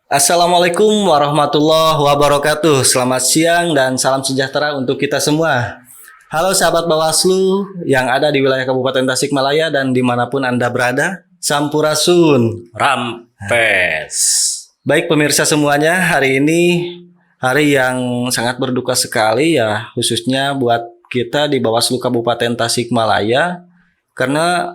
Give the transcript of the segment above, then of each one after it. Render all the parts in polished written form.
Assalamualaikum warahmatullahi wabarakatuh. Selamat siang dan salam sejahtera untuk kita semua. Halo sahabat Bawaslu yang ada di wilayah Kabupaten Tasikmalaya dan dimanapun Anda berada. Sampurasun. Rampes. Baik pemirsa semuanya, hari ini hari yang sangat berduka sekali ya, khususnya buat kita di Bawaslu Kabupaten Tasikmalaya. Karena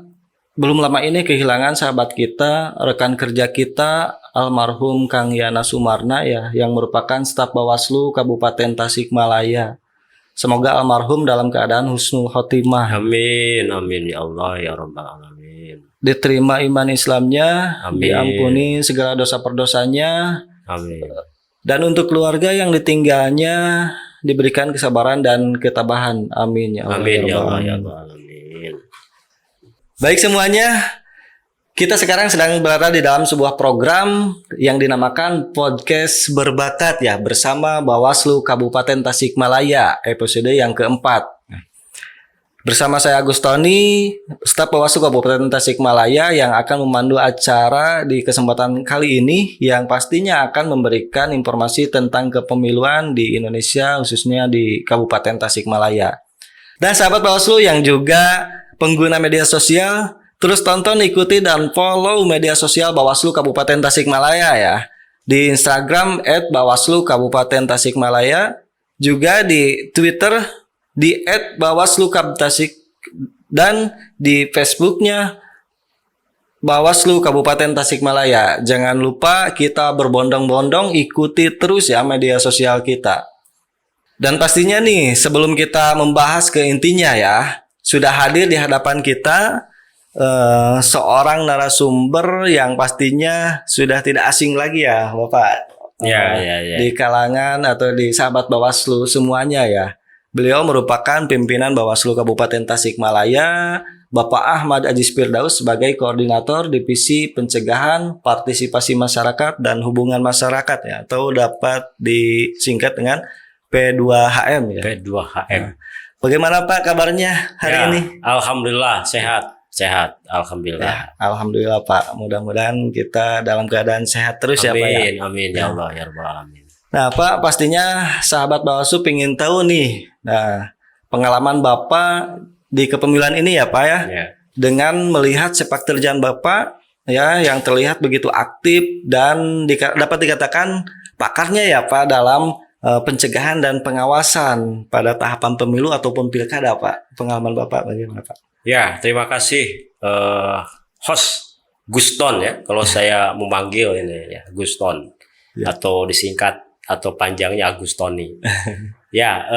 belum lama ini kehilangan sahabat kita, rekan kerja kita, almarhum Kang Yana Sumarna ya, yang merupakan staf Bawaslu Kabupaten Tasikmalaya. Semoga almarhum dalam keadaan husnul khotimah. Amin, amin ya Allah ya Rabbal Alamin. Diterima iman Islamnya, Amin. diampuni segala dosa perdosanya, Amin. dan untuk keluarga yang ditinggalnya diberikan kesabaran dan ketabahan. Amin ya Allah. Amin ya Rabbal Allah ya Alamin. Rabbal Alamin. Baik semuanya, kita sekarang sedang berada di dalam sebuah program yang dinamakan Podcast Berbakat ya, bersama Bawaslu Kabupaten Tasikmalaya, episode yang keempat. Bersama saya Agus Tony, staf Bawaslu Kabupaten Tasikmalaya yang akan memandu acara di kesempatan kali ini, yang pastinya akan memberikan informasi tentang kepemiluan di Indonesia, khususnya di Kabupaten Tasikmalaya. Dan sahabat Bawaslu yang juga pengguna media sosial, terus tonton, ikuti, dan follow media sosial Bawaslu Kabupaten Tasikmalaya ya. Di Instagram @Bawaslu Kabupaten Tasikmalaya, juga di Twitter di @BawasluKabTasik, dan di Facebooknya Bawaslu Kabupaten Tasikmalaya. Jangan lupa kita berbondong-bondong ikuti terus ya media sosial kita. Dan pastinya nih, sebelum kita membahas ke intinya ya, sudah hadir di hadapan kita seorang narasumber yang pastinya sudah tidak asing lagi ya Bapak. Ya. Di kalangan atau di sahabat Bawaslu semuanya ya. Beliau merupakan pimpinan Bawaslu Kabupaten Tasikmalaya, Bapak Ahmad Ajis Firdaus, sebagai Koordinator Divisi Pencegahan Partisipasi Masyarakat dan Hubungan Masyarakat ya, atau dapat disingkat dengan P2HM ya. P2HM. Bagaimana Pak kabarnya hari ini? Alhamdulillah sehat. Alhamdulillah. Ya, alhamdulillah Pak. Mudah-mudahan kita dalam keadaan sehat terus ya Pak ya. Amin ya Allah ya Rabbal Alamin. Nah Pak, pastinya sahabat Bawaslu pengen tahu nih, nah pengalaman Bapak di kepemiluan ini ya Pak ya, dengan melihat sepak terjang Bapak ya yang terlihat begitu aktif dan dapat dikatakan pakarnya ya Pak dalam pencegahan dan pengawasan pada tahapan pemilu ataupun pilkada Pak. Pengalaman Bapak bagaimana Pak? Ya, terima kasih host Guston ya, kalau saya memanggil ini ya, Guston Ya. atau disingkat atau panjangnya Agustoni. Ya,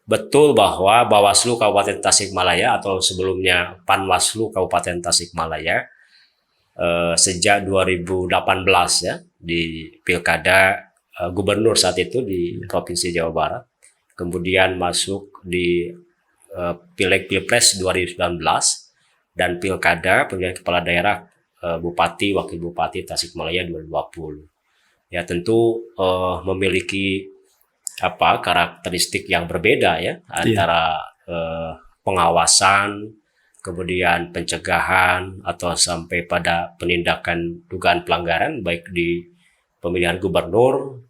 betul bahwa Bawaslu Kabupaten Tasikmalaya atau sebelumnya Panwaslu Kabupaten Tasikmalaya sejak 2018 ya di pilkada gubernur saat itu di Provinsi Jawa Barat, kemudian masuk di Pileg Pilpres 2019 dan pilkada pemilihan kepala daerah Bupati Wakil Bupati Tasikmalaya 2020. Ya tentu memiliki karakteristik yang berbeda ya antara pengawasan, kemudian pencegahan atau sampai pada penindakan dugaan pelanggaran baik di pemilihan gubernur,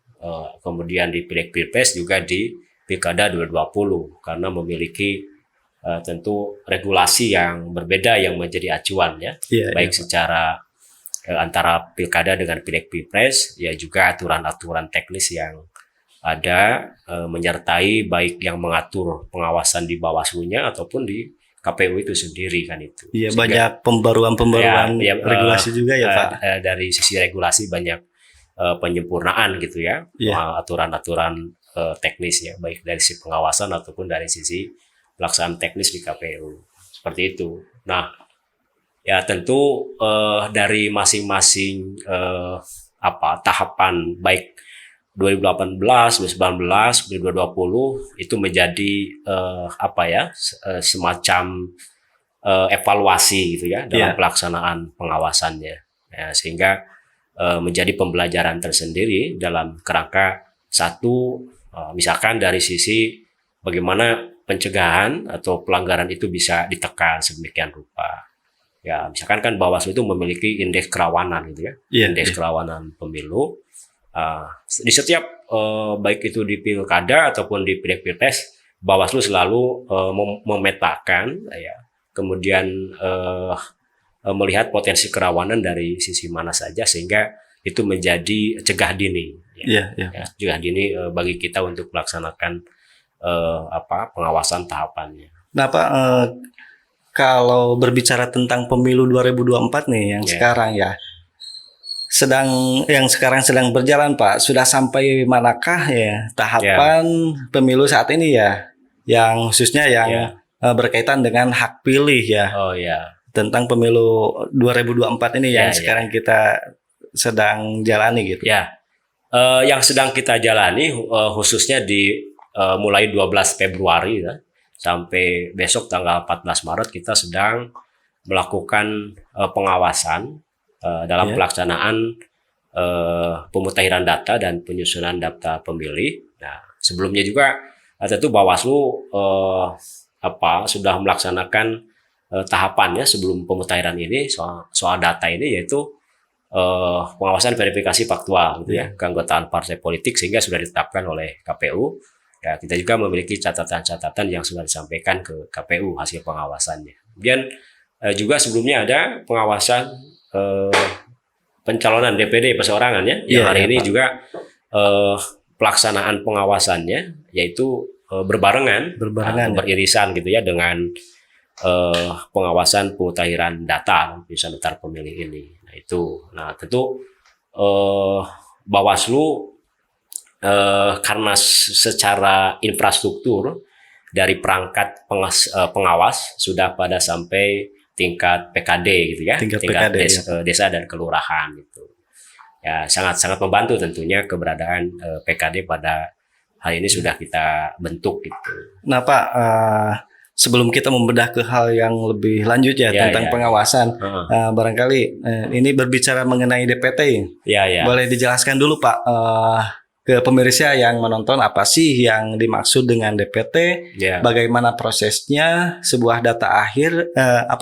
kemudian di Pileg Pilpres, juga di Pilkada 2020, karena memiliki tentu regulasi yang berbeda yang menjadi acuan ya, baik secara antara pilkada dengan Pileg Pilpres, ya juga aturan-aturan teknis yang ada menyertai baik yang mengatur pengawasan di Bawaslu-nya ataupun di KPU itu sendiri kan itu. Iya, banyak pembaruan regulasi juga ya Pak. Dari sisi regulasi banyak penyempurnaan gitu ya, aturan-aturan teknis ya, baik dari sisi pengawasan ataupun dari sisi pelaksanaan teknis di KPU, seperti itu. Nah, ya tentu dari masing-masing tahapan baik 2018, 2019, 2020 itu menjadi semacam evaluasi gitu ya dalam pelaksanaan pengawasannya ya, sehingga menjadi pembelajaran tersendiri dalam kerangka satu, misalkan dari sisi bagaimana pencegahan atau pelanggaran itu bisa ditekan sedemikian rupa. Ya, misalkan kan Bawaslu itu memiliki indeks kerawanan gitu ya, Iya, indeks iya. kerawanan pemilu. Di setiap baik itu di pilkada ataupun di pilpres, Bawaslu selalu memetakan, ya, kemudian melihat potensi kerawanan dari sisi mana saja sehingga itu menjadi cegah dini. Ya, Iya, iya. ya, cegah dini bagi kita untuk melaksanakan pengawasan tahapannya. Nah, Pak, kalau berbicara tentang pemilu 2024 nih yang Ya. sekarang ya, yang sekarang sedang berjalan, Pak, sudah sampai manakah ya tahapan pemilu saat ini ya, yang khususnya yang Ya. berkaitan dengan hak pilih ya, Oh ya. tentang pemilu 2024 ini yang Ya, sekarang kita sedang jalani gitu. Ya, yang sedang kita jalani khususnya di mulai 12 Februari ya, sampai besok tanggal 14 Maret kita sedang melakukan pengawasan dalam Ya. pelaksanaan pemutahiran data dan penyusunan daftar pemilih. Nah, sebelumnya juga tentu Bawaslu sudah melaksanakan tahapannya sebelum pemutahiran ini soal data ini, yaitu pengawasan verifikasi faktual gitu ya, keanggotaan partai politik sehingga sudah ditetapkan oleh KPU. Ya, kita juga memiliki catatan-catatan yang sudah disampaikan ke KPU hasil pengawasannya. Kemudian juga sebelumnya ada pengawasan pencalonan DPD perseorangan ya, yang hari ini Pak. juga pelaksanaan pengawasannya yaitu berbarengan, beririsan gitu ya dengan pengawasan pemutahiran data penyusunan daftar pemilih ini. Nah itu, tentu Bawaslu karena secara infrastruktur dari perangkat pengawas sudah pada sampai tingkat PKD gitu ya, tingkat PKD, desa dan kelurahan gitu. Ya sangat membantu tentunya keberadaan PKD pada hari ini sudah kita bentuk gitu. Nah Pak, sebelum kita membedah ke hal yang lebih lanjut tentang pengawasan, barangkali ini berbicara mengenai DPT. Boleh dijelaskan dulu Pak ke pemirsa yang menonton apa sih yang dimaksud dengan DPT, bagaimana prosesnya sebuah data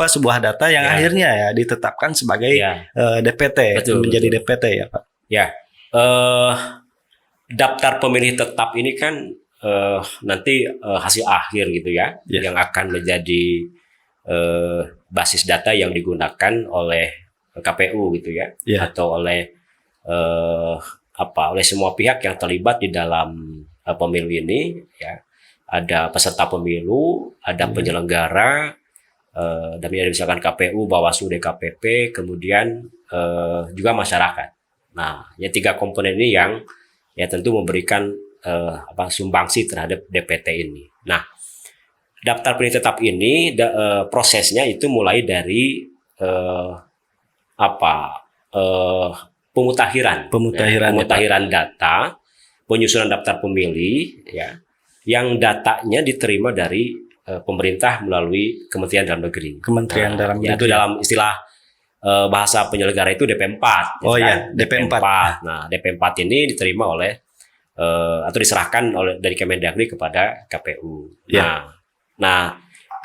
sebuah data yang akhirnya ya ditetapkan sebagai DPT. Betul. DPT ya Pak. Ya, daftar pemilih tetap ini kan nanti hasil akhir gitu ya, yang akan menjadi basis data yang digunakan oleh KPU gitu ya, atau oleh oleh semua pihak yang terlibat di dalam pemilu ini ya. Ada peserta pemilu, ada penyelenggara, dan misalkan KPU, Bawaslu, DKPP, kemudian juga masyarakat. Nah, ya 3 komponen ini yang ya tentu memberikan sumbangsi terhadap DPT ini. Nah, daftar pemilih tetap ini prosesnya itu mulai dari pemutahiran data, penyusunan daftar pemilih ya, yang datanya diterima dari pemerintah melalui Kementerian Dalam Negeri. Kementerian Dalam Negeri. Itu dalam istilah bahasa penyelenggara itu DP4. DP4. Nah, DP4 ini diterima oleh atau diserahkan dari Kemendagri kepada KPU. Nah,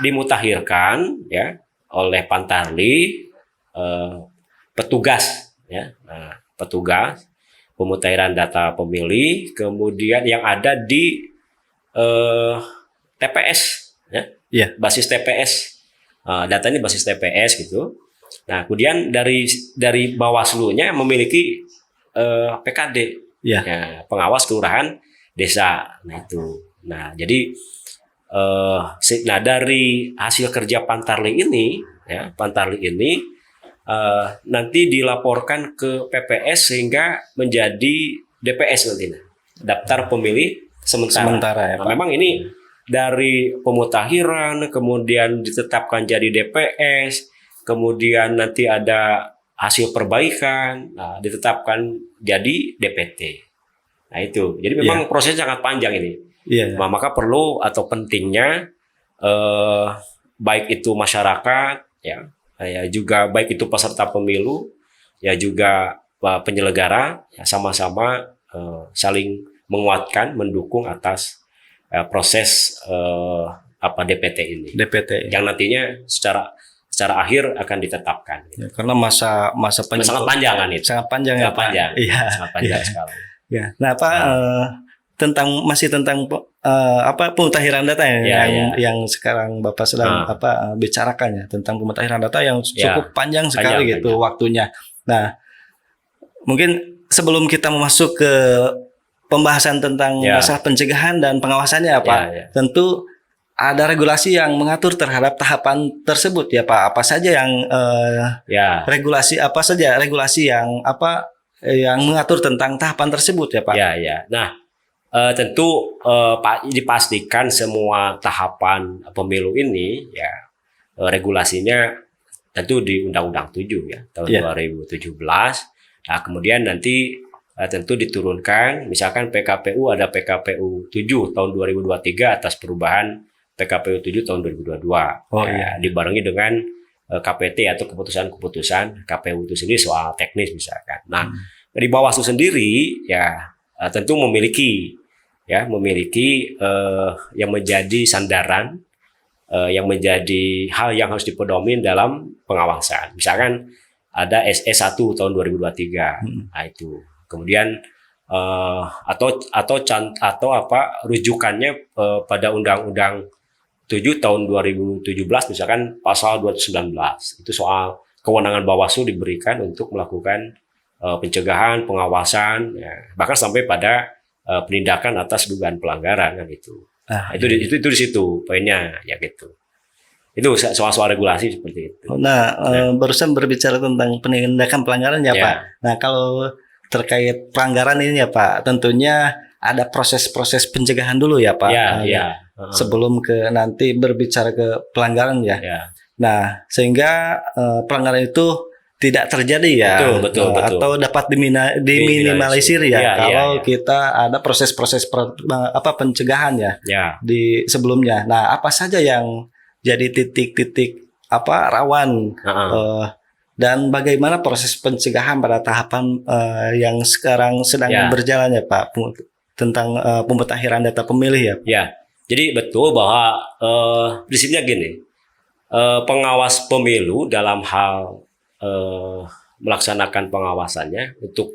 dimutakhirkan ya oleh Pantarli, petugas ya. Nah, petugas pemutahiran data pemilih, kemudian yang ada di TPS ya. Basis TPS. Datanya basis TPS gitu. Nah, kemudian dari Bawaslu-nya memiliki PKD, ya, pengawas kelurahan desa. Nah itu. Nah jadi dari hasil kerja Pantarli ini, ya, nanti dilaporkan ke PPS sehingga menjadi DPS nantinya, daftar pemilih sementara. Ya, memang ini dari pemutakhiran kemudian ditetapkan jadi DPS. Kemudian nanti ada hasil perbaikan, ditetapkan jadi DPT. Nah itu, jadi memang prosesnya sangat panjang ini. Nah, maka perlu atau pentingnya baik itu masyarakat, ya juga baik itu peserta pemilu, ya juga penyelenggara, ya, sama-sama saling menguatkan, mendukung atas proses DPT ini. Yang nantinya secara akhir akan ditetapkan. Ya, karena masa Sangat panjang kan itu. sangat panjang ya Sangat Pak. panjang. Iya. Sangat panjang Iya. sekali. Ya. Nah, Pak, masih tentang pemutahiran data yang sekarang Bapak sedang bicarakan ya, tentang pemutahiran data yang cukup panjang sekali gitu waktunya. Nah, mungkin sebelum kita masuk ke pembahasan tentang masalah pencegahan dan pengawasannya Pak, tentu ada regulasi yang mengatur terhadap tahapan tersebut ya Pak. Apa saja yang regulasi yang mengatur tentang tahapan tersebut ya Pak? Ya. Nah, tentu dipastikan semua tahapan pemilu ini ya regulasinya tentu di Undang-Undang 7 ya tahun 2017. Nah, kemudian nanti tentu diturunkan, misalkan PKPU ada PKPU 7 tahun 2023 atas perubahan PKPU 7 tahun 2022. Dibarengi dengan KPT atau keputusan-keputusan KPU itu sendiri soal teknis misalkan. Nah, di Bawaslu sendiri ya tentu memiliki yang menjadi sandaran, yang menjadi hal yang harus dipedomin dalam pengawasan. Misalkan ada SE 1 tahun 2023. Nah, itu. Kemudian rujukannya pada Undang-Undang 7 tahun 2017 misalkan pasal 219. Itu soal kewenangan Bawaslu diberikan untuk melakukan pencegahan, pengawasan, bahkan sampai pada penindakan atas dugaan pelanggaran kan itu. Itu di situ poinnya ya gitu. Itu soal regulasi seperti itu. Nah, barusan berbicara tentang penindakan pelanggaran ya Pak. Nah, kalau terkait pelanggaran ini ya Pak, tentunya ada proses-proses pencegahan dulu ya Pak. Sebelum ke nanti berbicara ke pelanggaran ya. Nah, sehingga pelanggaran itu tidak terjadi ya. Betul. Atau dapat diminimalisir ya kalau kita ada proses-proses pencegahan ya di sebelumnya. Nah, apa saja yang jadi titik-titik rawan dan bagaimana proses pencegahan pada tahapan yang sekarang sedang berjalan ya Pak tentang pemutakhiran data pemilih ya. Ya, jadi betul bahwa prinsipnya gini, pengawas pemilu dalam hal melaksanakan pengawasannya untuk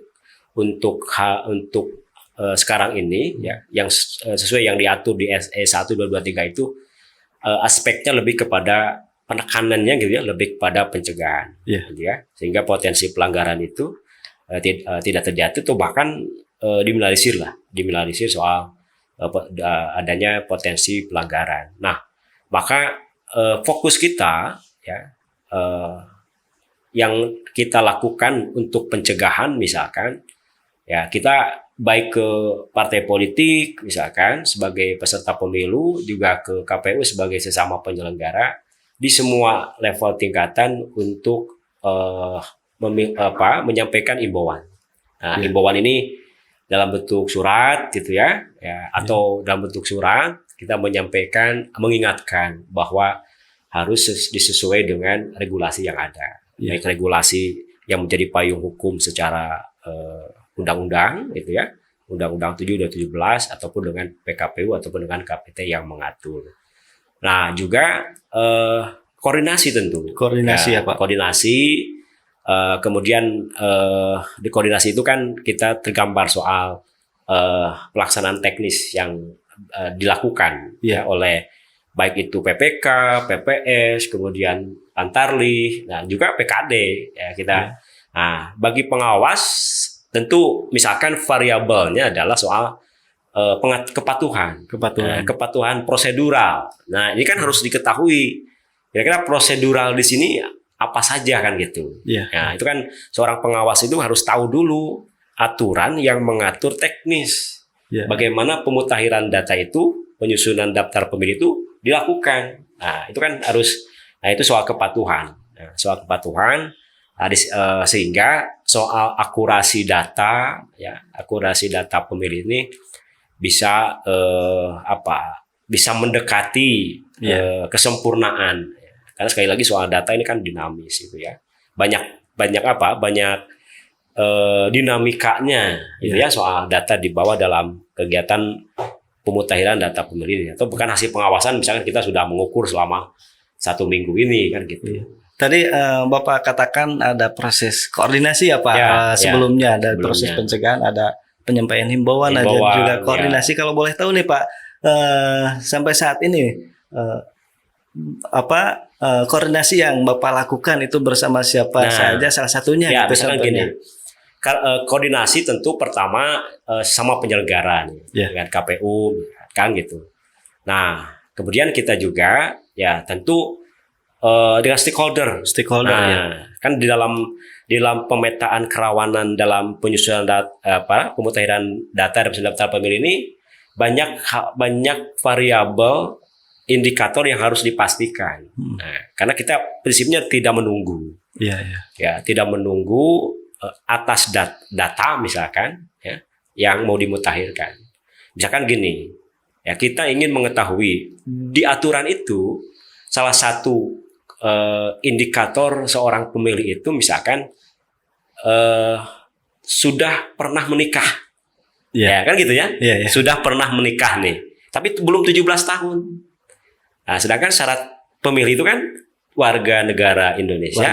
sekarang ini ya yang sesuai yang diatur di SE 1 2023 itu aspeknya lebih kepada penekanannya gitu ya, lebih kepada pencegahan gitu ya, sehingga potensi pelanggaran itu tidak terjadi atau bahkan diminimalisir soal adanya potensi pelanggaran. Nah, maka fokus kita ya yang kita lakukan untuk pencegahan misalkan ya kita baik ke partai politik misalkan sebagai peserta pemilu, juga ke KPU sebagai sesama penyelenggara di semua level tingkatan untuk menyampaikan imbauan. Nah, imbauan ini dalam bentuk surat gitu ya atau dalam bentuk surat kita mengingatkan bahwa harus disesuai dengan regulasi yang ada. Baik regulasi yang menjadi payung hukum secara undang-undang gitu ya, Undang-Undang 7 dan 17 ataupun dengan PKPU ataupun dengan KPT yang mengatur. Nah, juga koordinasi tentu. Koordinasi ya Pak. Koordinasi, kemudian di koordinasi itu kan kita tergambar soal pelaksanaan teknis yang dilakukan oleh baik itu PPK, PPS, kemudian Antarli, nah juga PKD ya kita. Nah, bagi pengawas tentu misalkan variabelnya adalah soal kepatuhan prosedural. Nah, ini kan harus diketahui kira-kira prosedural di sini apa saja kan gitu. Nah, itu kan seorang pengawas itu harus tahu dulu aturan yang mengatur teknis. Bagaimana pemutakhiran data itu, penyusunan daftar pemilih itu dilakukan. Nah, itu kan harus itu soal kepatuhan. Sehingga soal akurasi data pemilih ini bisa bisa mendekati kesempurnaan. Karena sekali lagi soal data ini kan dinamis gitu ya. Banyak dinamikanya gitu ya soal data dibawa dalam kegiatan pemutakhiran data pemilih atau bukan hasil pengawasan misalkan kita sudah mengukur selama 1 minggu ini kan gitu. Tadi Bapak katakan ada proses koordinasi ya Pak. Ya, sebelumnya ada sebelumnya. proses pencegahan, ada penyampaian himbauan, dan Himbauan, juga ya. koordinasi. Kalau boleh tahu nih Pak, sampai saat ini koordinasi yang Bapak lakukan itu bersama siapa saja, salah satunya Ya, gitu misalkan contohnya. gini. Koordinasi tentu pertama sama penyelenggara nih, dengan KPU kan gitu. Nah, kemudian kita juga ya tentu dengan stakeholder. Ya. Kan di dalam pemetaan kerawanan dalam penyusunan pemutakhiran data dan daftar pemilih ini banyak variabel indikator yang harus dipastikan. Nah, karena kita prinsipnya tidak menunggu. Ya, tidak menunggu atas data misalkan ya yang mau dimutakhirkan. Misalkan gini, ya kita ingin mengetahui di aturan itu salah satu indikator seorang pemilih itu misalkan sudah pernah menikah. Ya kan gitu ya. Sudah pernah menikah nih, tapi belum 17 tahun. Nah, sedangkan syarat pemilih itu kan warga negara Indonesia,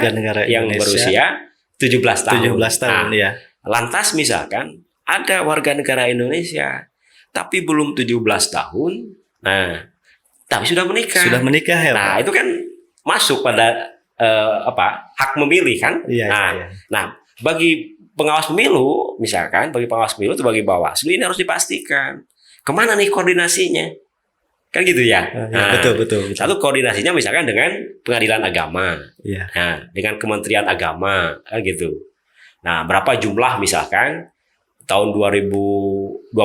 yang berusia 17 tahun. 17 tahun, ya. Lantas misalkan ada warga negara Indonesia tapi belum 17 tahun. Nah, tapi sudah menikah. Ya, nah, itu kan masuk pada hak memilih kan? Nah, bagi pengawas pemilu misalkan, bagi pengawas pemilu atau bagi Bawaslu ini harus dipastikan kemana nih koordinasinya. Kan gitu ya. Betul. Satu koordinasinya misalkan dengan Pengadilan Agama. Nah, dengan Kementerian Agama kan gitu. Nah, berapa jumlah misalkan tahun 2022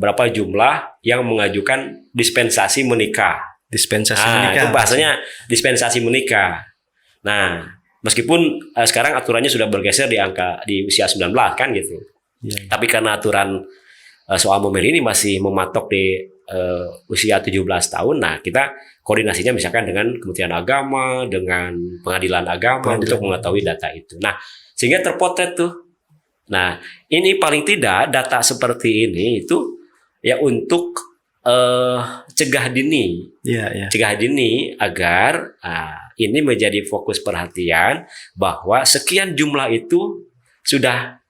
berapa jumlah yang mengajukan dispensasi menikah. Itu bahasanya dispensasi menikah. Nah, meskipun sekarang aturannya sudah bergeser di usia 19 kan gitu. Tapi karena aturan soal memilih ini masih mematok di usia 17 tahun. Nah, kita koordinasinya misalkan dengan Kementerian Agama, dengan Pengadilan Agama untuk mengetahui data itu. Nah, sehingga terpotret tuh. Nah, ini paling tidak data seperti ini itu ya untuk cegah dini. Cegah dini agar ini menjadi fokus perhatian bahwa sekian jumlah itu sudah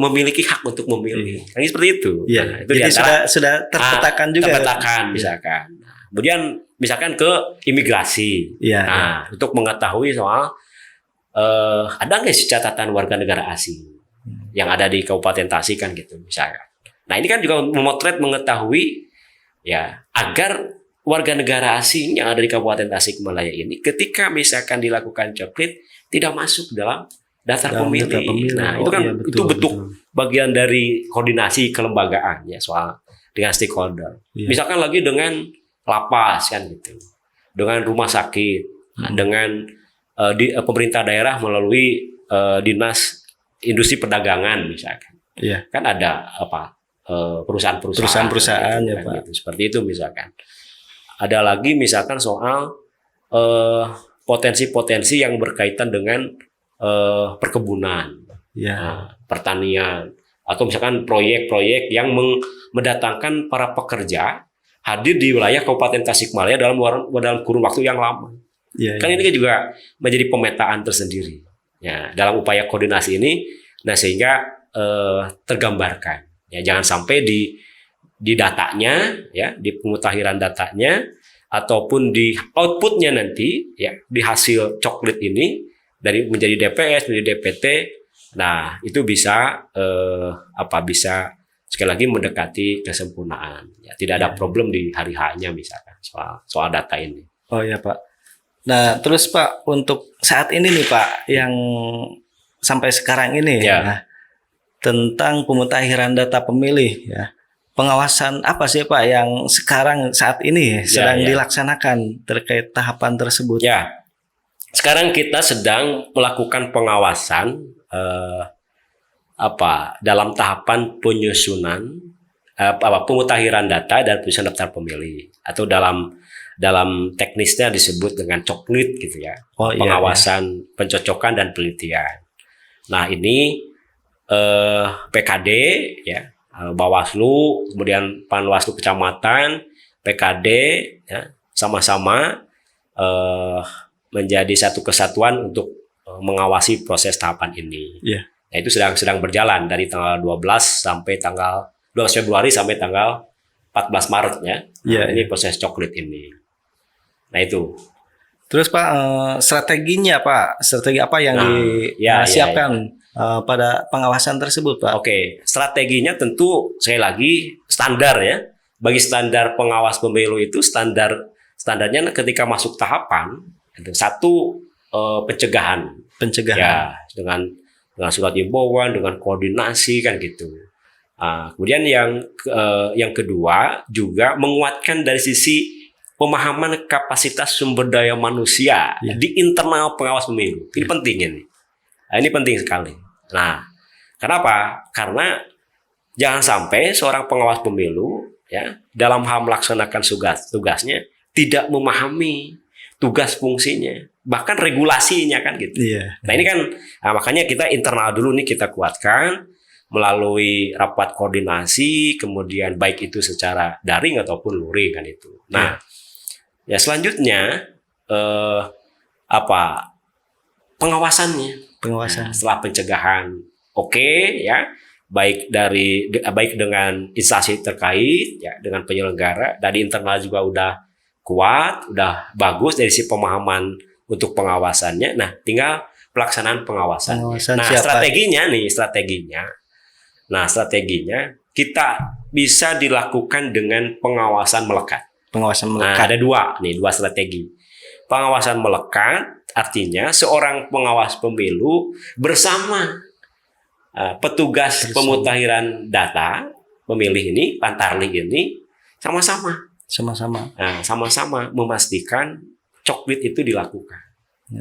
memiliki hak untuk memilih. Kan seperti itu. Nah, itu jadi sudah terpetakan juga. Terpetakan misalkan. Kemudian misalkan ke imigrasi. Nah, untuk mengetahui soal ada nggak sih catatan warga negara asing yang ada di Kabupaten Tasik kan gitu misalkan. Nah, ini kan juga memotret mengetahui ya agar warga negara asing yang ada di Kabupaten Tasikmalaya ini ketika misalkan dilakukan coklit tidak masuk dalam daftar pemilih. Nah, itu kan itu bentuk bagian dari koordinasi kelembagaan ya soal dengan stakeholder. Misalkan lagi dengan lapas kan gitu. Dengan rumah sakit, dengan pemerintah daerah melalui dinas industri perdagangan misalkan. Kan ada perusahaan-perusahaan gitu, ya, Pak. Gitu. Seperti itu misalkan. Ada lagi misalkan soal potensi-potensi yang berkaitan dengan perkebunan, pertanian, atau misalkan proyek-proyek yang mendatangkan para pekerja hadir di wilayah Kabupaten Tasikmalaya dalam kurun waktu yang lama. Kan ini juga menjadi pemetaan tersendiri. Ya, dalam upaya koordinasi ini, nah sehingga tergambarkan. Ya, jangan sampai di datanya, ya, di pemutakhiran datanya, ataupun di outputnya nanti, ya, di hasil coklit ini dari menjadi DPS, menjadi DPT, nah itu bisa bisa sekali lagi mendekati kesempurnaan. Ya, tidak ada problem di hari H-nya misalkan soal data ini. Oh ya Pak. Nah terus Pak, untuk saat ini nih Pak, yang sampai sekarang ini ya, tentang pemutakhiran data pemilih ya, pengawasan apa sih Pak yang sekarang saat ini sedang dilaksanakan terkait tahapan tersebut? Ya, sekarang kita sedang melakukan pengawasan dalam tahapan penyusunan pemutakhiran data dan penyusunan daftar pemilih, atau dalam teknisnya disebut dengan coklit gitu ya. Pengawasan, pencocokan dan penelitian. Nah, ini PKD ya, Bawaslu, kemudian Panwaslu Kecamatan, PKD ya, sama-sama menjadi satu kesatuan untuk mengawasi proses tahapan ini. Iya. Nah, itu sedang berjalan dari tanggal 12 sampai tanggal 12 Februari sampai tanggal 14 Maret ya. Iya, Ini proses coklit ini. Nah, itu. Terus Pak, strateginya Pak, strategi apa yang ya. disiapkan pada pengawasan tersebut Pak? Oke, strateginya tentu sekali lagi standar ya. Bagi standar pengawas pemilu itu standarnya ketika masuk tahapan itu satu, pencegahan ya, dengan surat himbauan, dengan koordinasi kan gitu. Kemudian yang kedua juga menguatkan dari sisi pemahaman kapasitas sumber daya manusia di internal pengawas pemilu. Ini penting ini. Ini penting sekali. Nah, kenapa? Karena jangan sampai seorang pengawas pemilu ya dalam hal melaksanakan tugasnya tidak memahami tugas fungsinya, bahkan regulasinya kan gitu. Iya. Nah, ini kan makanya kita internal dulu nih kita kuatkan melalui rapat koordinasi, kemudian baik itu secara daring ataupun luring kan itu. Nah, ya selanjutnya pengawasannya. Pengawasan. Nah, setelah pencegahan, ya, baik dengan instansi terkait, ya, dengan penyelenggara, dari internal juga udah kuat, udah bagus dari si pemahaman untuk pengawasannya. Nah, tinggal pelaksanaan pengawasan. Nah, strateginya kita bisa dilakukan dengan pengawasan melekat. Nah, ada dua strategi. Pengawasan melekat artinya seorang pengawas pemilu bersama petugas pemutakhiran data pemilih ini, Pantarlih ini sama-sama memastikan coklit itu dilakukan.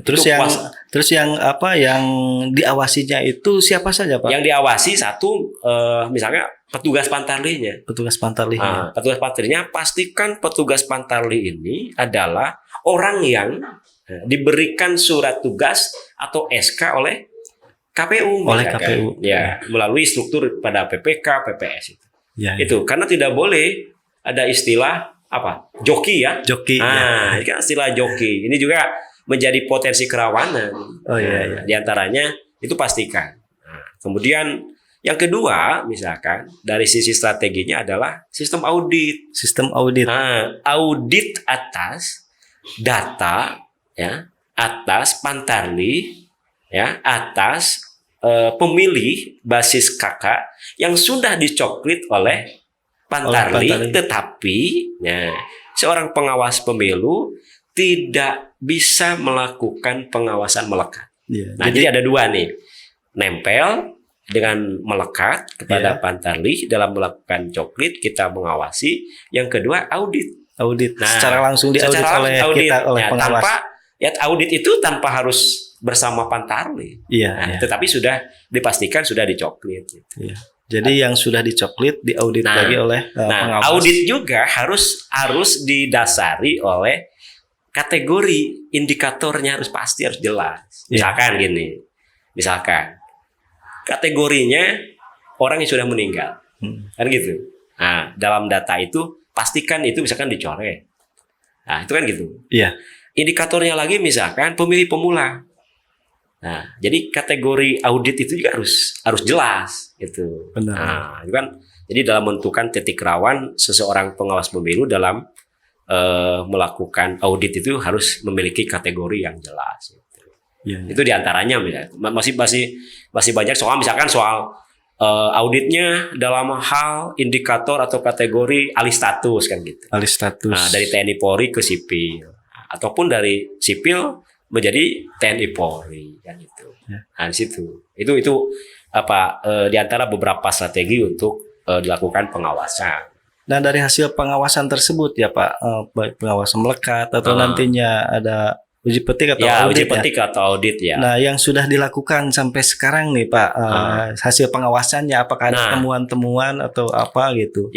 Terus yang diawasinya itu siapa saja Pak? Yang diawasi satu misalnya petugas Pantarlihnya. Petugas Pantarlihnya pastikan petugas Pantarlih ini adalah orang yang diberikan surat tugas atau SK oleh KPU. Ya, melalui struktur pada PPK, PPS itu. Itu karena tidak boleh ada istilah joki ya. Ini kan istilah joki. Ini juga menjadi potensi kerawanan. Di antaranya itu pastikan. Kemudian yang kedua, misalkan dari sisi strateginya adalah sistem audit. Audit atas data ya, atas Pantarlih ya, atas pemilih basis kakak yang sudah dicoklit oleh Pantarlih, tetapi ya, seorang pengawas pemilu tidak bisa melakukan pengawasan melekat. Jadi ada dua nih, nempel dengan melekat kepada Pantarlih dalam melakukan coklit, kita mengawasi. Yang kedua audit. Secara langsung diaudit oleh pengawas. Audit itu tanpa harus bersama Pantarlih. Tetapi sudah dipastikan sudah dicoklit. Gitu. Jadi yang sudah dicoklit diaudit lagi oleh pengawas. Audit juga harus didasari oleh kategori, indikatornya harus pasti, harus jelas. Misalkan kategorinya orang yang sudah meninggal, kan gitu. Nah, dalam data itu pastikan itu misalkan dicoret. Nah, itu kan gitu. Indikatornya lagi misalkan pemilih pemula. Nah, jadi kategori audit itu juga harus jelas gitu. Benar. Nah, itu kan jadi dalam menentukan titik rawan seseorang pengawas pemilu dalam melakukan audit itu harus memiliki kategori yang jelas. Gitu. Itu diantaranya masih banyak soal, misalkan soal auditnya dalam hal indikator atau kategori alih status kan gitu. Alih status. Nah, dari TNI Polri ke sipil ataupun dari sipil menjadi TNI Polri kan gitu. Nah, di situ itu di antara beberapa strategi untuk dilakukan pengawasan. Nah, dari hasil pengawasan tersebut ya Pak, baik pengawasan melekat atau nantinya ada uji petik atau audit. Uji petik atau audit ya. Nah, yang sudah dilakukan sampai sekarang nih Pak, hasil pengawasannya apakah ada temuan-temuan atau apa gitu?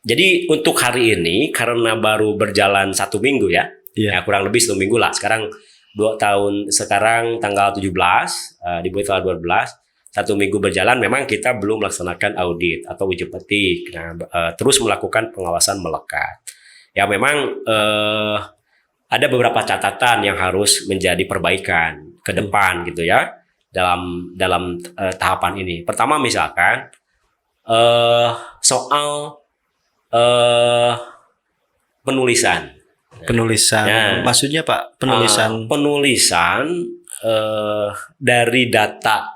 Jadi untuk hari ini karena baru berjalan 1 minggu ya, kurang lebih 1 minggu lah. Sekarang 2 tahun, sekarang tanggal 17, di tanggal 12. 1 minggu berjalan, memang kita belum melaksanakan audit atau uji petik. Nah, terus melakukan pengawasan melekat. Ya memang ada beberapa catatan yang harus menjadi perbaikan ke depan gitu ya dalam tahapan ini. Pertama misalkan soal penulisan. Penulisan. Nah, Maksudnya Pak, penulisan penulisan dari data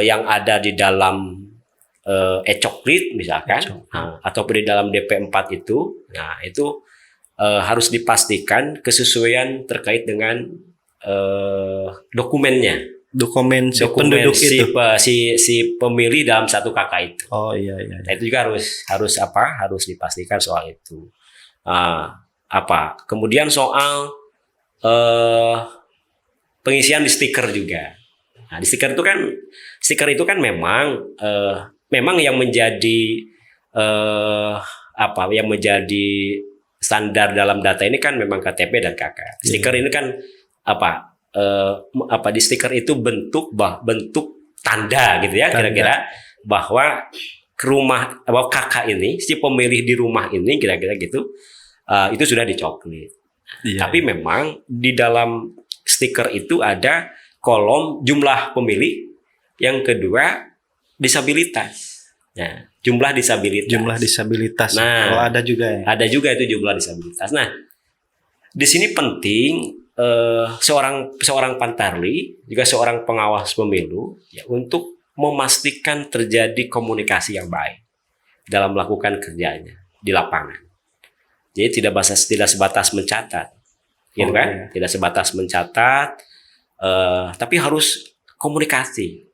yang ada di dalam e-coklit misalkan, ataupun di dalam DP4 itu, nah itu harus dipastikan kesesuaian terkait dengan dokumennya, dokumen dokumen penduduk itu. si pemilih dalam satu KK itu. Oh iya. Nah, itu juga harus dipastikan soal itu. Kemudian soal pengisian di stiker juga. Nah, di stiker itu kan memang yang menjadi yang menjadi standar dalam data ini kan memang KTP dan KK. Stiker ini kan di stiker itu bentuk tanda gitu ya, kira-kira bahwa bahwa KK ini, si pemilih di rumah ini kira-kira gitu, itu sudah dicoklit. Tapi memang di dalam stiker itu ada kolom jumlah pemilih, yang kedua disabilitas. Nah, jumlah disabilitas. Nah, ada juga ya. Ada juga itu jumlah disabilitas. Nah, di sini penting seorang pantarli, juga seorang pengawas pemilu ya, untuk memastikan terjadi komunikasi yang baik dalam melakukan kerjanya di lapangan. Jadi tidak sebatas mencatat, gitu kan? Tidak sebatas mencatat, tapi harus komunikasi,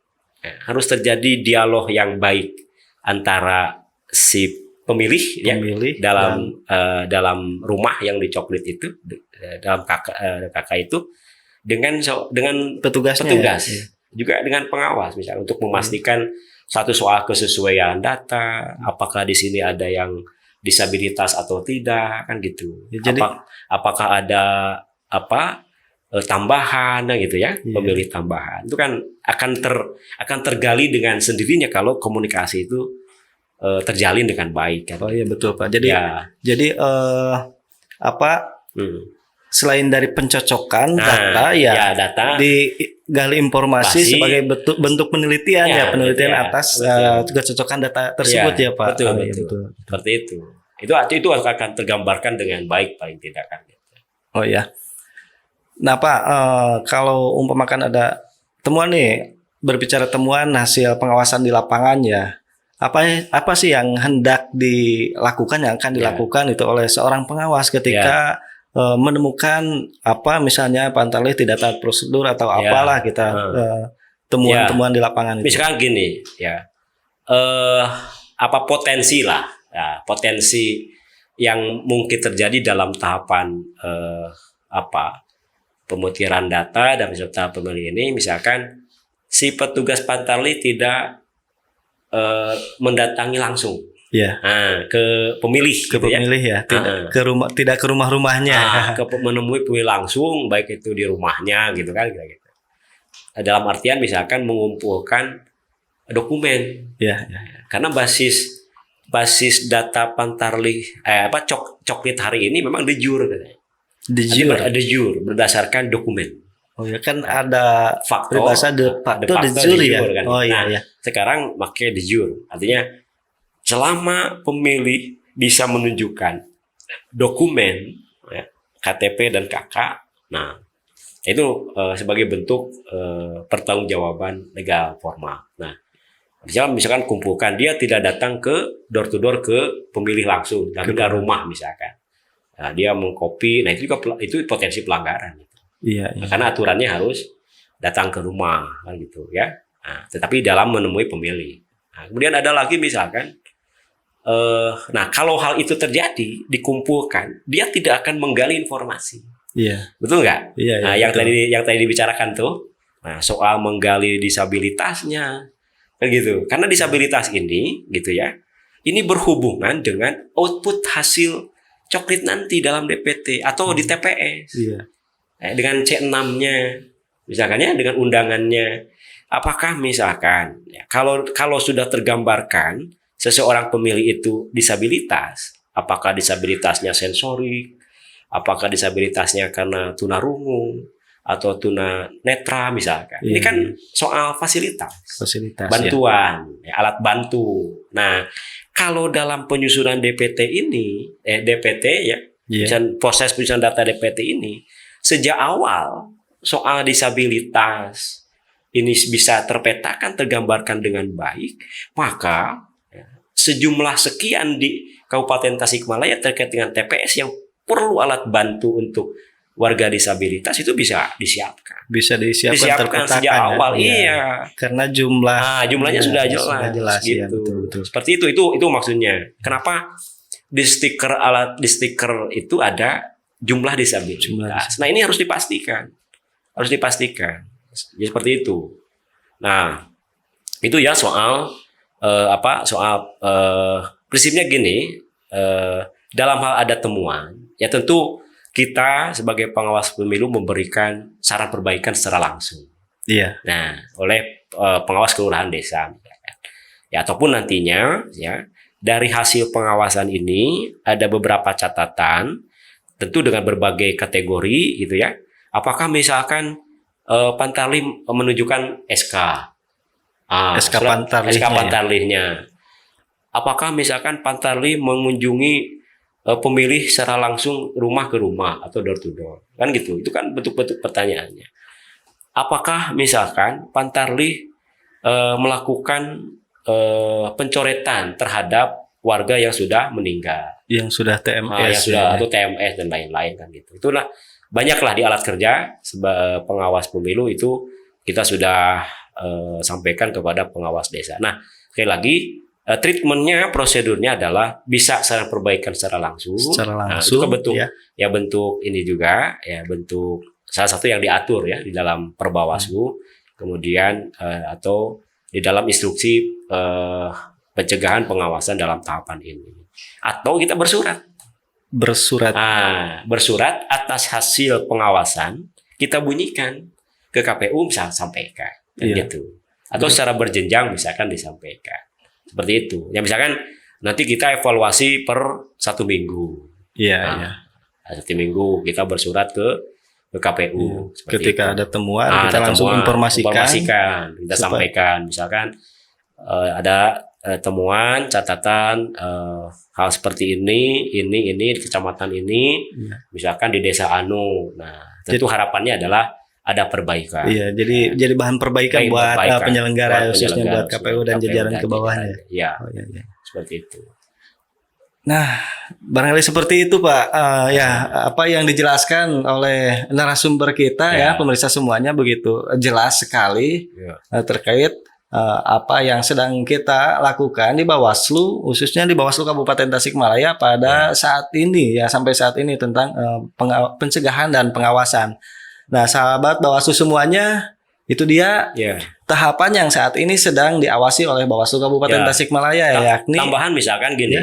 harus terjadi dialog yang baik antara si pemilih ya, dalam rumah yang dicoklit itu, dalam KK itu dengan petugas. Ya. Juga dengan pengawas misalnya, untuk memastikan satu soal kesesuaian data, apakah di sini ada yang disabilitas atau tidak, kan gitu. Jadi apakah ada tambahan gitu ya, pemilih tambahan. Itu kan akan tergali dengan sendirinya kalau komunikasi itu terjalin dengan baik kan. Oh iya betul Pak. Jadi selain dari pencocokan data digali informasi sebagai bentuk penelitian penelitian atas kecocokan data tersebut ya Pak. Betul. Seperti itu. Itu akan tergambarkan dengan baik paling tidak kan. Oh ya. Nah Pak, kalau umpamakan ada temuan nih, berbicara temuan hasil pengawasan di lapangan ya, apa sih yang hendak dilakukan, yang akan dilakukan itu oleh seorang pengawas ketika menemukan misalnya pantarli tidak taat prosedur atau apalah kita temuan-temuan di lapangan itu. Misalkan gini ya, potensi yang mungkin terjadi dalam tahapan pemutiran data dan peserta pemilih ini, misalkan si petugas pantarli tidak mendatangi langsung ke pemilih, tidak ke rumah-rumahnya, menemui pemilih langsung, baik itu di rumahnya gitu kan, gitu. Dalam artian misalkan mengumpulkan dokumen, karena basis data pantarli coklit hari ini memang de jure katanya. De jure berdasarkan dokumen. Oh ya, kan ada faktor de jure ya. Kan? Oh iya. Sekarang pakai de jure, artinya selama pemilih bisa menunjukkan dokumen KTP dan KK, nah itu sebagai bentuk pertanggungjawaban legal formal. Nah, misalkan kumpulkan, dia tidak datang ke door to door ke pemilih langsung, tapi ke rumah misalkan. Nah, dia mengcopy, nah itu potensi pelanggaran. Iya. Karena aturannya harus datang ke rumah kan gitu ya. Nah, tetapi dalam menemui pemilih. Nah, kemudian ada lagi misalkan, kalau hal itu terjadi, dikumpulkan, dia tidak akan menggali informasi. Iya. Betul nggak? Iya. Nah, yang tadi dibicarakan tuh, nah soal menggali disabilitasnya, kan gitu. Karena disabilitas ini, gitu ya, ini berhubungan dengan output hasil coklit nanti dalam DPT atau di TPS. Iya. Dengan C6-nya, misalkan ya, dengan undangannya. Apakah misalkan kalau sudah tergambarkan seseorang pemilih itu disabilitas, apakah disabilitasnya sensorik apakah disabilitasnya karena tunarungu atau tuna netra misalkan. Ini kan soal fasilitas bantuan, alat bantu. Nah, kalau dalam penyusunan DPT ini, DPT ya, proses penyusunan data DPT ini, sejak awal soal disabilitas ini bisa terpetakan, tergambarkan dengan baik, maka sejumlah sekian di Kabupaten Tasikmalaya terkait dengan TPS yang perlu alat bantu untuk warga disabilitas itu bisa disiapkan. Bisa disiapkan sejak awal, iya. Karena jumlahnya sudah jelas gitu. Ya, betul. Seperti itu maksudnya. Kenapa di stiker itu ada jumlah disabilitas. Nah, ini harus dipastikan. Jadi seperti itu. Nah, itu ya soal prinsipnya gini, dalam hal ada temuan, ya tentu kita sebagai pengawas pemilu memberikan saran perbaikan secara langsung. Iya. Nah, oleh pengawas kelurahan desa, ya ataupun nantinya ya dari hasil pengawasan ini ada beberapa catatan, tentu dengan berbagai kategori gitu ya. Apakah misalkan Pantarlih menunjukkan SK Pantarlihnya. Apakah misalkan Pantarlih mengunjungi pemilih secara langsung rumah ke rumah atau door to door, kan gitu. Itu kan bentuk-bentuk pertanyaannya. Apakah misalkan Pantarlih melakukan pencoretan terhadap warga yang sudah meninggal, yang sudah TMS, atau TMS dan lain-lain kan gitu. Itulah banyaklah di alat kerja pengawas pemilu itu kita sudah sampaikan kepada pengawas desa. Nah, sekali lagi treatmentnya, prosedurnya adalah bisa saran perbaikan secara langsung. Nah, itu bentuk bentuk ini juga ya, bentuk salah satu yang diatur ya di dalam Perbawaslu, kemudian atau di dalam instruksi pencegahan pengawasan dalam tahapan ini. Atau kita bersurat atas hasil pengawasan kita bunyikan ke KPU, misalnya sampaikan gitu. Atau secara berjenjang misalkan disampaikan. Seperti itu. Ya misalkan nanti kita evaluasi per 1 minggu. Iya. 1 minggu kita bersurat ke KPU. Ketika ada temuan, kita langsung informasikan. Kita sampaikan. Misalkan ada temuan, catatan hal seperti ini di kecamatan ini, misalkan di desa Anu. Nah, tentu harapannya adalah ada perbaikan. Iya, jadi bahan perbaikan buat penyelenggara, khususnya buat KPU dan jajaran ke bawahnya. Iya. Seperti itu. Nah, barangkali seperti itu Pak. Apa yang dijelaskan oleh narasumber kita ya, pemirsa semuanya begitu jelas sekali terkait apa yang sedang kita lakukan di Bawaslu, khususnya di Bawaslu Kabupaten Tasikmalaya pada saat ini ya, sampai saat ini tentang pencegahan dan pengawasan. Nah, sahabat Bawaslu semuanya, itu dia tahapan yang saat ini sedang diawasi oleh Bawaslu Kabupaten Tasikmalaya, yakni tambahan misalkan gini,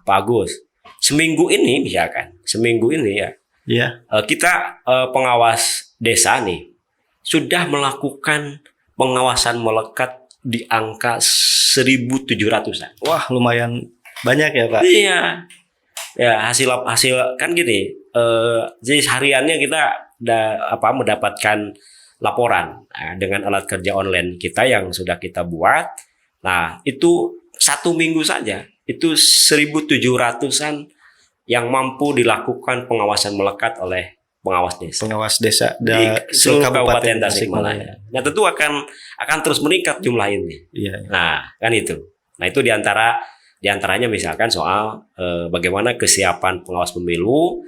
Pak Agus, seminggu ini kita pengawas desa nih sudah melakukan pengawasan melekat di angka 1.700-an. Wah, lumayan banyak ya Pak. Iya. Ya, hasil kan gini, jadi hariannya kita mendapatkan laporan dengan alat kerja online kita yang sudah kita buat. Nah, itu 1 minggu saja itu 1.700-an yang mampu dilakukan pengawasan melekat oleh pengawas desa di seluruh Kabupaten Tasikmalaya. Nah, tentu akan terus meningkat jumlah ini. Nah, kan itu. Nah, itu diantaranya misalkan soal bagaimana kesiapan pengawas pemilu,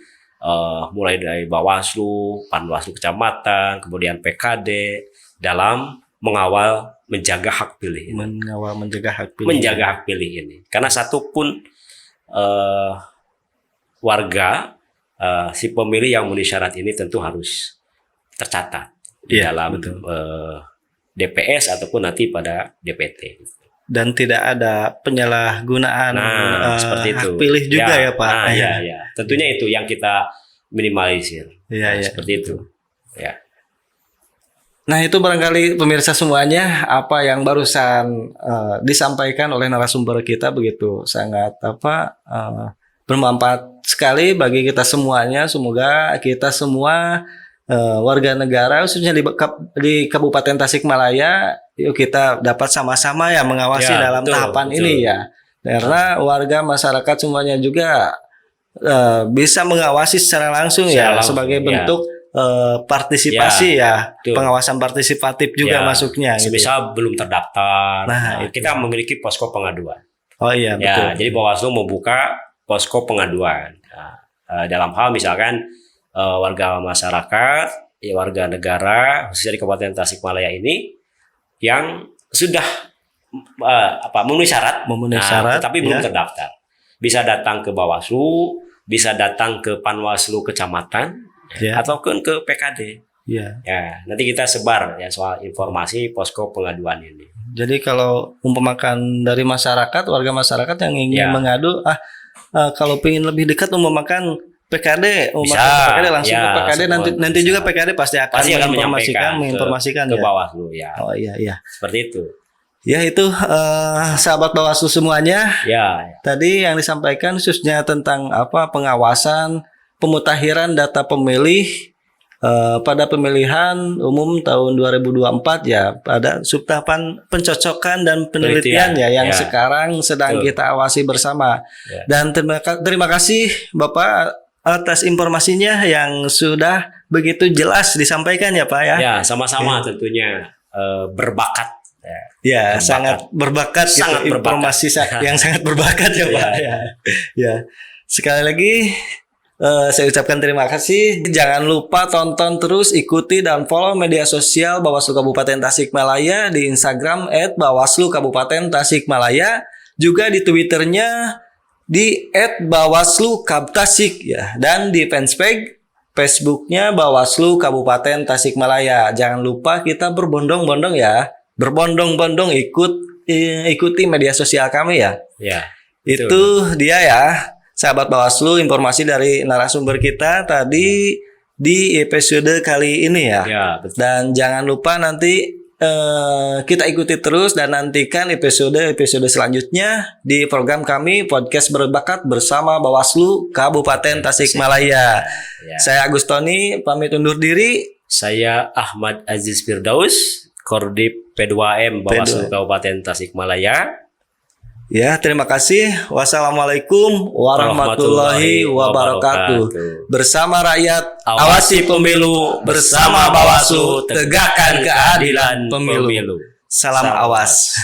mulai dari Bawaslu, Panwaslu Kecamatan, kemudian PKD dalam mengawal menjaga hak pilih. Menjaga hak pilih ini. Karena satupun warga si pemilih yang memenuhi syarat ini tentu harus tercatat di dalam DPS ataupun nanti pada DPT. Dan tidak ada penyalahgunaan seperti itu. Hak pilih juga ya Pak. Iya. Tentunya itu yang kita minimalisir. Seperti itu. Ya. Nah, itu barangkali pemirsa semuanya apa yang barusan disampaikan oleh narasumber kita begitu sangat bermanfaat sekali bagi kita semuanya. Semoga kita semua warga negara khususnya di Kabupaten Tasikmalaya, yuk kita dapat sama-sama ya mengawasi Ya, dalam betul, tahapan betul. ini ya. Karena warga masyarakat semuanya juga bisa mengawasi secara langsung Secara ya langsung, sebagai ya. bentuk partisipasi ya, betul. pengawasan partisipatif juga Ya, masuknya gitu. semisal belum terdaftar, Nah, kita memiliki posko pengaduan. Oh iya betul. Ya, jadi Bawaslu membuka posko pengaduan. Nah, dalam hal misalkan warga masyarakat, ya, warga negara khususnya di Kabupaten Tasikmalaya ini yang sudah memenuhi syarat, tetapi belum terdaftar, bisa datang ke Bawaslu, bisa datang ke Panwaslu kecamatan, ataupun ke PKD. Ya, nanti kita sebar ya soal informasi posko pengaduan ini. Jadi kalau umpamakan dari masyarakat, warga masyarakat yang ingin mengadu, kalau ingin lebih dekat umpamakan PKD, PKD langsung ke PKD, nanti juga PKD pasti akan menginformasikan ke Bawaslu ya. Oh iya. Seperti itu. Ya itu sahabat Bawaslu semuanya. Ya. Tadi yang disampaikan khususnya tentang pengawasan pemutakhiran data pemilih pada pemilihan umum tahun 2024 ya, pada subtahapan pencocokan dan penelitian ya yang sekarang sedang kita awasi bersama. Dan terima kasih Bapak atas informasinya yang sudah begitu jelas disampaikan ya Pak ya. Ya, sama-sama tentunya berbakat. Ya, sangat berbakat gitu. Informasi yang sangat berbakat ya Pak. Ya. Sekali lagi saya ucapkan terima kasih. Jangan lupa tonton terus, ikuti dan follow media sosial Bawaslu Kabupaten Tasikmalaya di Instagram @Bawaslu Kabupaten Tasikmalaya, juga di Twitternya di @Bawaslu Kabtasik ya, dan di fanspage Facebooknya Bawaslu Kabupaten Tasikmalaya. Jangan lupa kita berbondong-bondong ya, ikuti media sosial kami ya. Ya. Itu dia ya. Sahabat Bawaslu, informasi dari narasumber kita tadi di episode kali ini ya. Betul. Dan jangan lupa nanti kita ikuti terus dan nantikan episode selanjutnya di program kami Podcast Berbakat bersama Bawaslu Kabupaten Tasikmalaya. Saya Agustoni pamit undur diri. Saya Ahmad Aziz Firdaus, Kordip P2M Bawaslu Kabupaten Tasikmalaya. Ya, terima kasih. Wassalamualaikum warahmatullahi wabarakatuh. Bersama rakyat, awasi pemilu. Bersama Bawaslu, tegakkan keadilan pemilu. Salam awas.